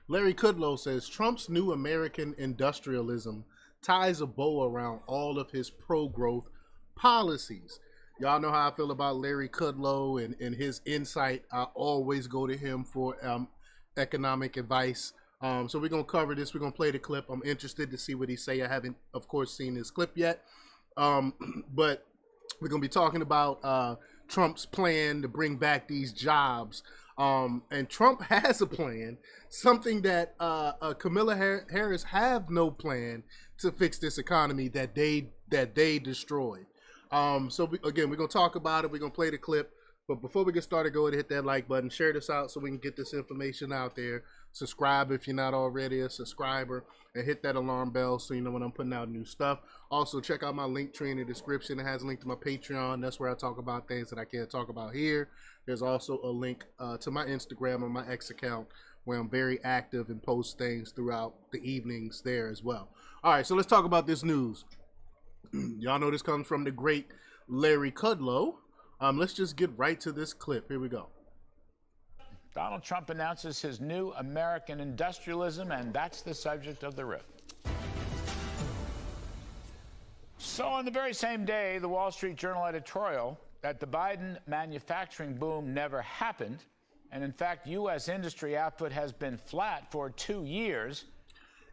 Larry Kudlow says Trump's new American industrialism ties a bow around all of his pro-growth policies. Y'all know how I feel about Larry Kudlow and his insight. I always go to him for economic advice. So we're gonna cover this. We're gonna play the clip. I'm interested to see what he say. I haven't, of course, seen this clip yet, but we're gonna be talking about Trump's plan to bring back these jobs. And Trump has a plan, something that Kamala Harris have no plan to fix this economy that they destroyed. Again, we're gonna talk about it. We're gonna play the clip. But before we get started, go ahead and hit that like button, share this out so we can get this information out there. Subscribe if you're not already a subscriber, and hit that alarm bell so you know when I'm putting out new stuff. Also, check out my link tree in the description. It has a link to my Patreon. That's where I talk about things that I can't talk about here. There's also a link to my Instagram and my X account where I'm very active and post things throughout the evenings there as well. All right, so let's talk about this news. Y'all know this comes from the great Larry Kudlow. Let's just get right to this clip. Here we go. Donald Trump announces his new American industrialism, and that's the subject of the riff. So on the very same day, the Wall Street Journal editorial that the Biden manufacturing boom never happened, and in fact, U.S. industry output has been flat for 2 years.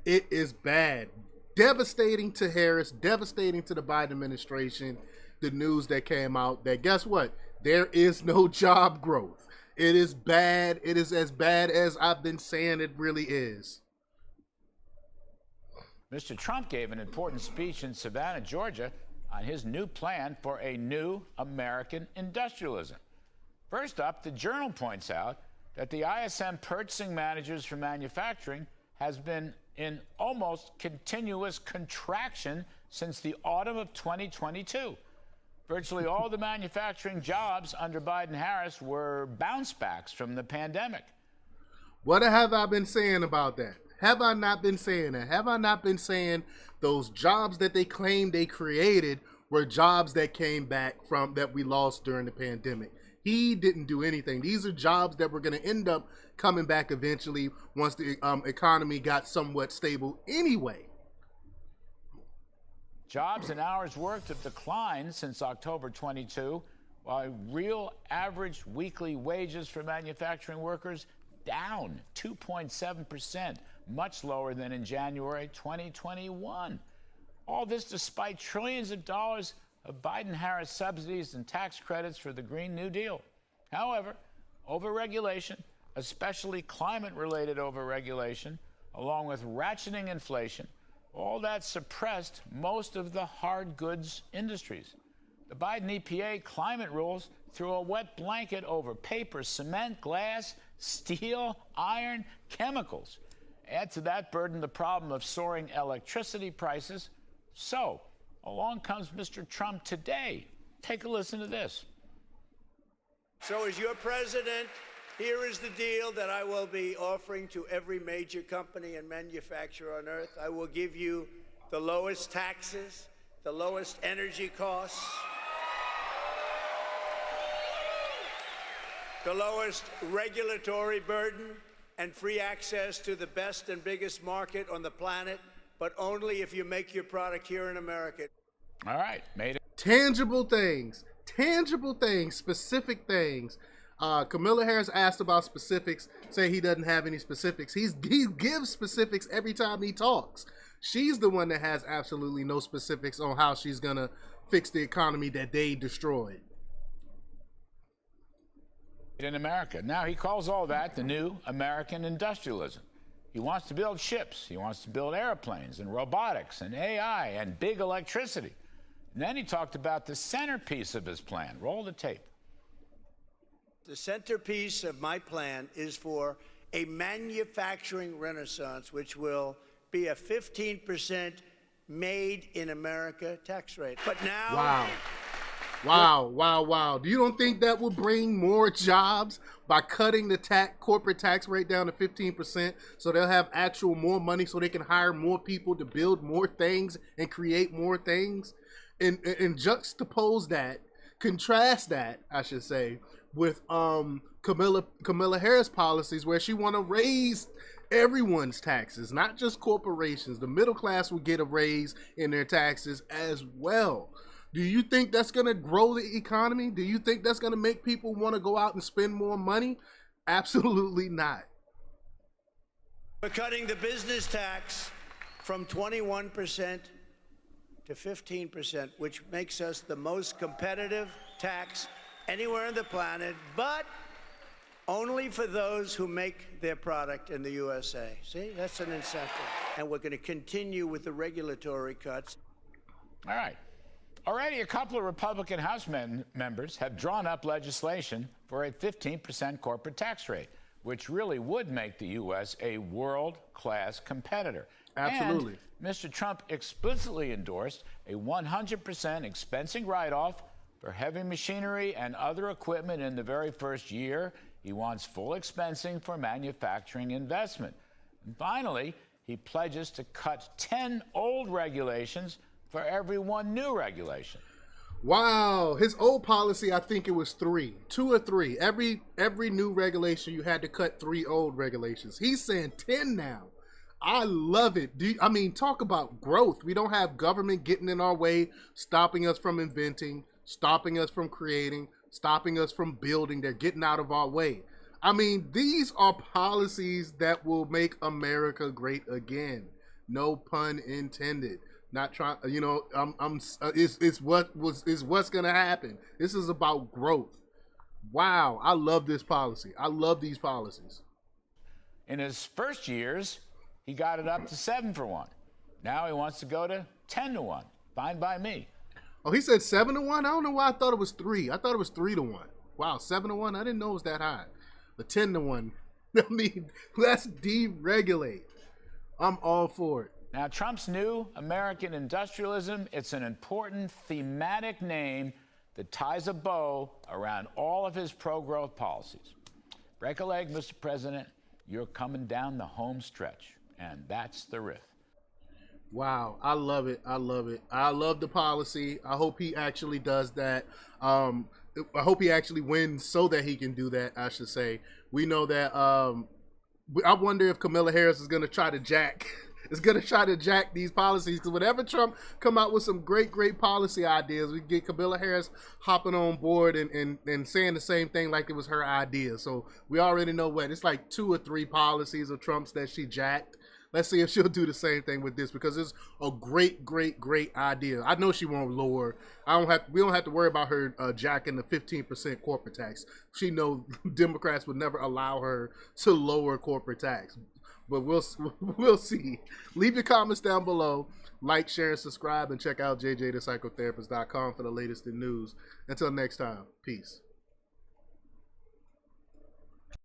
It is bad. Devastating to Harris, devastating to the Biden administration. The news that came out that, guess what? There is no job growth. It is bad. It is as bad as I've been saying it really is. Mr. Trump gave an important speech in Savannah, Georgia, on his new plan for a new American industrialism. First up, the Journal points out that the ISM purchasing managers for manufacturing has been in almost continuous contraction since the autumn of 2022. Virtually all the manufacturing jobs under Biden-Harris were bounce backs from the pandemic. What have I been saying about that? Have I not been saying that? Have I not been saying those jobs that they claimed they created were jobs that came back from that we lost during the pandemic? He didn't do anything. These are jobs that were going to end up coming back eventually once the economy got somewhat stable anyway. Jobs and hours worked have declined since October 22, while real average weekly wages for manufacturing workers down 2.7%, much lower than in January 2021. All this despite trillions of dollars of Biden-Harris subsidies and tax credits for the Green New Deal. However, overregulation, especially climate-related overregulation, along with ratcheting inflation, all that suppressed most of the hard goods industries. The Biden EPA climate rules threw a wet blanket over paper, cement, glass, steel, iron, chemicals. Add to that burden the problem of soaring electricity prices. So, along comes Mr. Trump today. Take a listen to this. So as your president, here is the deal that I will be offering to every major company and manufacturer on earth. I will give you the lowest taxes, the lowest energy costs, the lowest regulatory burden, and free access to the best and biggest market on the planet, but only if you make your product here in America. All right, made it. Tangible things, specific things. Kamala Harris asked about specifics, say he doesn't have any specifics. He gives specifics every time he talks. She's the one that has absolutely no specifics on how she's going to fix the economy that they destroyed. In America. Now he calls all that the new American industrialism. He wants to build ships. He wants to build airplanes and robotics and AI and big electricity. And then he talked about the centerpiece of his plan. Roll the tape. The centerpiece of my plan is for a manufacturing renaissance, which will be a 15% made in America tax rate. But now... Wow. Do you don't think that will bring more jobs by cutting the corporate tax rate down to 15% so they'll have actual more money so they can hire more people to build more things and create more things? And juxtapose that, contrast that, I should say, with Kamala Harris policies where she want to raise everyone's taxes, not just corporations. The middle class will get a raise in their taxes as well. Do you think that's going to grow the economy? Do you think that's going to make people want to go out and spend more money? Absolutely not. We're cutting the business tax from 21% to 15%, which makes us the most competitive tax anywhere on the planet, but only for those who make their product in the USA. See, that's an incentive. And we're going to continue with the regulatory cuts. All right. Already a couple of Republican House members have drawn up legislation for a 15% corporate tax rate, which really would make the U.S. a world-class competitor. Absolutely. And Mr. Trump explicitly endorsed a 100% expensing write-off for heavy machinery and other equipment in the very first year. He wants full expensing for manufacturing investment. And finally, he pledges to cut 10 old regulations for every one new regulation. Wow, his old policy, I think it was 3, 2 or 3. Every new regulation, you had to cut 3 old regulations. He's saying 10 now. I love it. I mean, talk about growth. We don't have government getting in our way, stopping us from inventing, stopping us from creating, stopping us from building. They're getting out of our way. I mean, these are policies that will make America great again. No pun intended. Not trying, you know, it's what's gonna happen. This is about growth. Wow, I love this policy. I love these policies. In his first years, he got it up to 7 for 1. Now he wants to go to 10 to 1. Fine by me. Oh, he said 7 to 1. I don't know why I thought it was 3. I thought it was 3 to 1. Wow, 7 to 1. I didn't know it was that high. But 10 to 1. I mean, let's deregulate. I'm all for it. Now, Trump's new American industrialism, it's an important thematic name that ties a bow around all of his pro-growth policies. Break a leg, Mr. President. You're coming down the home stretch, and that's the riff. Wow, I love it. I love it. I love the policy. I hope he actually does that. I hope he actually wins so that he can do that, I should say. We know that I wonder if Kamala Harris is going to try to jack these policies, because whenever Trump come out with some great policy ideas, we get Kamala Harris hopping on board and saying the same thing like it was her idea. So we already know what it's like 2 or 3 policies of Trump's that she jacked. Let's see if she'll do the same thing with this, because it's a great idea. I know she won't lower. We don't have to worry about her jacking the 15% corporate tax. She knows Democrats would never allow her to lower corporate tax. But we'll see. Leave your comments down below. Like, share, and subscribe. And check out jjthepsychotherapist.com for the latest in news. Until next time, peace.